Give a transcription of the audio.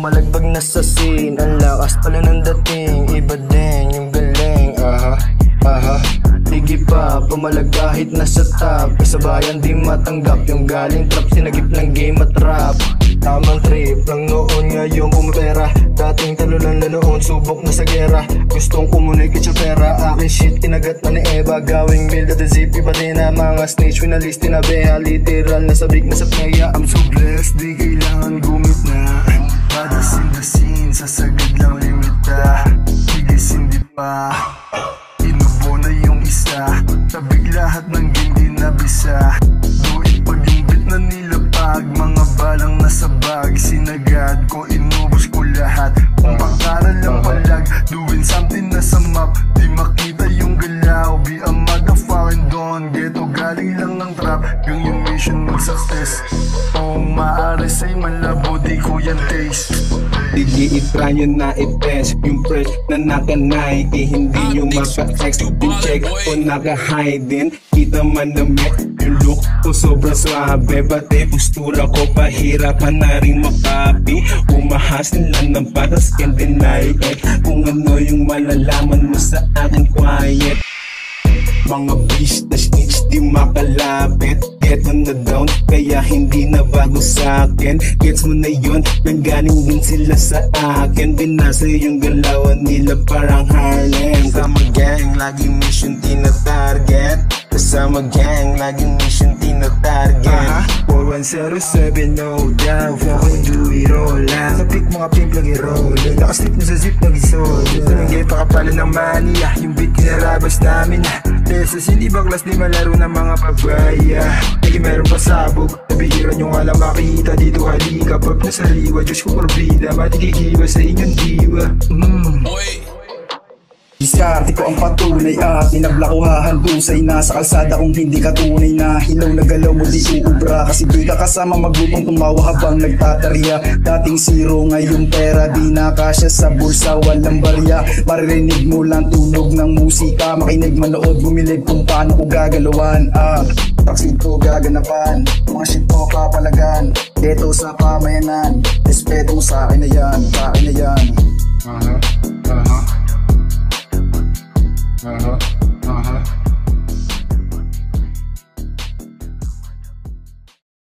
Pumalagbag na sa scene, ang lakas pala ng dating. Iba din yung galing, Sige pa, pumalag kahit nasa top. Kasabayan di matanggap yung galing trap. Sinagip ng game at rap. Tamang trip lang noon, ngayon pumapera. Dating talo lang na noon, subok na sa gera. Gustong kumunikit sa pera, akin shit kinagat na ni Eva. Gawing build at the zip, iba din na mga snitch. Finalist na beha, literal na sabik na sa playa. I'm so blessed, di kailangan gumit na. Badasin the scene, sasagad lang limita. Higis hindi pa, inubo na yung isa. Tabig lahat ng game di nabisa. Duit pag yung beat na nilapag, mga balang nasa bag. Sinagad ko, inubos ko lahat. Kung pangkaral lang palag, doing something na sa map. Di makita yung galaw, be a motherfucking don. Ghetto galing lang ng trap, yung mission mag-success. Kung maaari sa'y malabo, di ko yan taste. Sige, itry nyo na i-test yung fresh na naka-Nike. Hindi nyo maka-ex, din-check o naka-hide din. Kita man na met, yung look ko sobrang swabe. Pati postura ko pahirapan na rin makapi. Umahasin lang ng patas, can't deny it. Kung ano yung malalaman mo sa akin quiet. Mga beast na snitch di makalapit. Get on the down, kaya hindi na bago sa'kin. Gets mo na yun, nanggaling din sila sa akin. Binasa yung galawan nila parang Harlem. Kasama gang, laging mission tina-target. Kasama gang, laging mission tina-target. 4107, no doubt, fucking do it all lang. Sa pick mga pimp lagi roll, nakaslip na sa zip nag-isol. Ito nang gay pakapalan ng mania, yung beat kinarabas namin. Tesos hindi baklas di malaro ng mga babaya. Lagi meron pasabog, nabihiran yung alam makita dito halika. Pag nasa liwa, Diyos ko porbida, matikikiwa sa inyong diwa. Diskarte ko ang patunay at ninabla ko hahandusay. Nasa kalsada kung hindi ka tunay na hilaw na galaw mo di uubra. Kasi di ka kasama maglutong tumawa habang nagtatarya. Dating zero ngayong pera di nakasya sa bulsa walang barya. Maririnig mo lang tunog ng musika, makinig manood bumilib kung paano ko gagalawan. Taksid ko gaganapan, mga shit ko kapalagan. Dito sa pamayanan, respeto mo sa akin na yan, sa akin na yan.